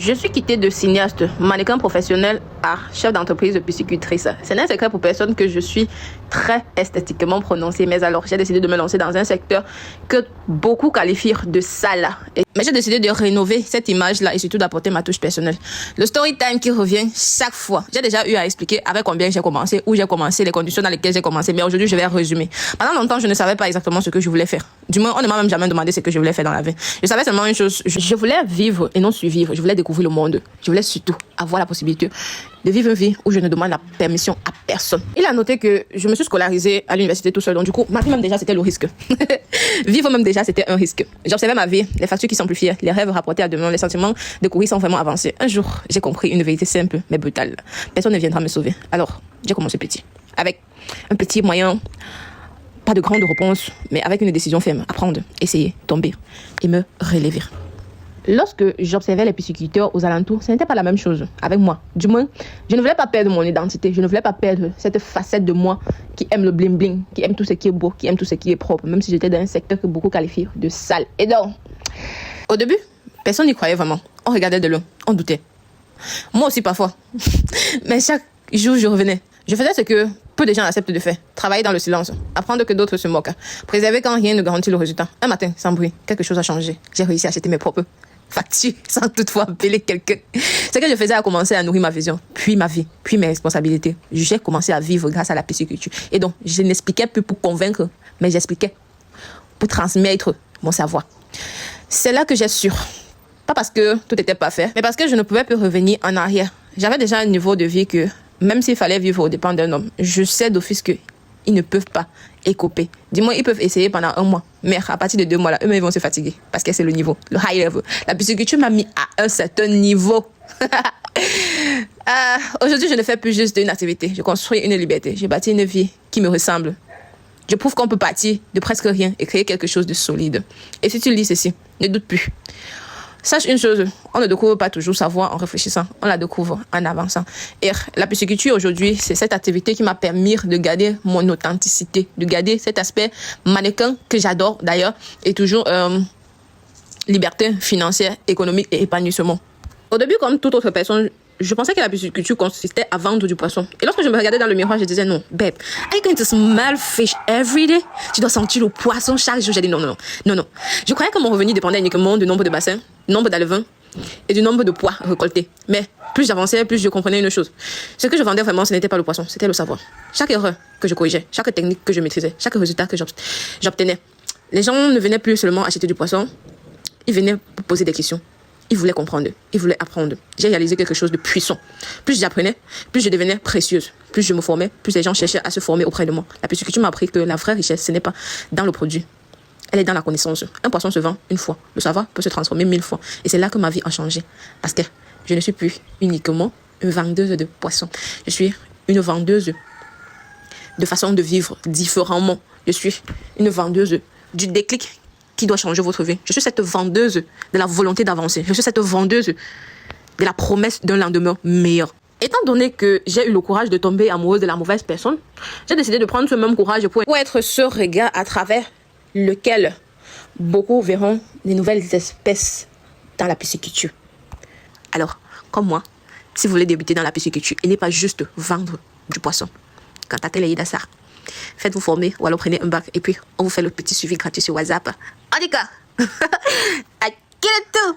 Je suis quittée de cinéaste, mannequin professionnel à chef d'entreprise de piscicultrice. Ce n'est un secret pour personne que je suis très esthétiquement prononcée. Mais alors, j'ai décidé de me lancer dans un secteur que beaucoup qualifient de sale. Mais j'ai décidé de rénover cette image-là et surtout d'apporter ma touche personnelle. Le story time qui revient chaque fois. J'ai déjà eu à expliquer avec combien j'ai commencé, où j'ai commencé, les conditions dans lesquelles j'ai commencé. Mais aujourd'hui, je vais résumer. Pendant longtemps, je ne savais pas exactement ce que je voulais faire. Du moins, on ne m'a même jamais demandé ce que je voulais faire dans la vie. Je savais seulement une chose. Je voulais vivre et non survivre. Je voulais découvrir le monde. Je voulais surtout avoir la possibilité de vivre une vie où je ne demande la permission à personne. Il a noté que je me suis scolarisée à l'université tout seul. Donc du coup, ma vie même déjà, c'était le risque. Vivre même déjà, c'était un risque. J'observais ma vie, les factures qui s'amplifiaient, les rêves rapportés à demain, les sentiments de courir sans vraiment avancer. Un jour, j'ai compris une vérité simple mais brutale. Personne ne viendra me sauver. Alors, j'ai commencé petit. Avec un petit moyen, pas de grande réponse, mais avec une décision ferme. Apprendre, essayer, tomber et me relever. Lorsque j'observais les pisciculteurs aux alentours, ce n'était pas la même chose avec moi. Du moins, je ne voulais pas perdre mon identité. Je ne voulais pas perdre cette facette de moi qui aime le bling bling, qui aime tout ce qui est beau, qui aime tout ce qui est propre, même si j'étais dans un secteur que beaucoup qualifient de sale. Et donc, au début, personne n'y croyait vraiment. On regardait de loin, on doutait. Moi aussi parfois. Mais chaque jour, je revenais. Je faisais ce que peu de gens acceptent de faire. Travailler dans le silence. Apprendre que d'autres se moquent. Préserver quand rien ne garantit le résultat. Un matin, sans bruit, quelque chose a changé. J'ai réussi à acheter mes propres facture sans toutefois appeler quelqu'un. Ce que je faisais a commencé à nourrir ma vision, puis ma vie, puis mes responsabilités. J'ai commencé à vivre grâce à la pisciculture. Et donc, je n'expliquais plus pour convaincre, mais j'expliquais pour transmettre mon savoir. C'est là que j'ai su. Pas parce que tout était parfait, mais parce que je ne pouvais plus revenir en arrière. J'avais déjà un niveau de vie que, même s'il fallait vivre aux dépens d'un homme, je sais d'office que ils ne peuvent pas écoper. Dis-moi, ils peuvent essayer pendant 1 mois. Mais à partir de 2 mois, là, eux-mêmes ils vont se fatiguer. Parce que c'est le niveau, le high level. La pisciculture m'a mis à un certain niveau. Aujourd'hui, je ne fais plus juste une activité. Je construis une liberté. J'ai bâti une vie qui me ressemble. Je prouve qu'on peut partir de presque rien et créer quelque chose de solide. Et si tu lis ceci, ne doute plus. Sache une chose, on ne découvre pas toujours sa voie en réfléchissant, on la découvre en avançant. Et la pisciculture aujourd'hui, c'est cette activité qui m'a permis de garder mon authenticité, de garder cet aspect mannequin que j'adore d'ailleurs, et toujours liberté financière, économique et épanouissement. Au début, comme toute autre personne, je pensais que la pisciculture consistait à vendre du poisson. Et lorsque je me regardais dans le miroir, je disais non, babe, are you going to smell fish every day? Tu dois sentir le poisson chaque jour. J'ai dit non. Je croyais que mon revenu dépendait uniquement du nombre de bassins, du nombre d'alevins et du nombre de pois récoltés. Mais plus j'avançais, plus je comprenais une chose. Ce que je vendais vraiment, ce n'était pas le poisson, c'était le savoir. Chaque erreur que je corrigeais, chaque technique que je maîtrisais, chaque résultat que j'obtenais. Les gens ne venaient plus seulement acheter du poisson, ils venaient pour poser des questions. Ils voulaient comprendre, ils voulaient apprendre. J'ai réalisé quelque chose de puissant. Plus j'apprenais, plus je devenais précieuse. Plus je me formais, plus les gens cherchaient à se former auprès de moi. La pisciculture m'a appris que la vraie richesse, ce n'est pas dans le produit. Elle est dans la connaissance. Un poisson se vend 1 fois. Le savoir peut se transformer 1000 fois. Et c'est là que ma vie a changé. Parce que je ne suis plus uniquement une vendeuse de poissons. Je suis une vendeuse de façon de vivre différemment. Je suis une vendeuse du déclic qui doit changer votre vie. Je suis cette vendeuse de la volonté d'avancer. Je suis cette vendeuse de la promesse d'un lendemain meilleur. Étant donné que j'ai eu le courage de tomber amoureuse de la mauvaise personne, j'ai décidé de prendre ce même courage pour être ce regard à travers lequel beaucoup verront des nouvelles espèces dans la pisciculture. Alors, comme moi, si vous voulez débuter dans la pisciculture, il n'est pas juste vendre du poisson. Contactez les Dassar. Faites-vous former ou alors prenez un bac et puis on vous fait le petit suivi gratuit sur WhatsApp. En tout cas, I get it too.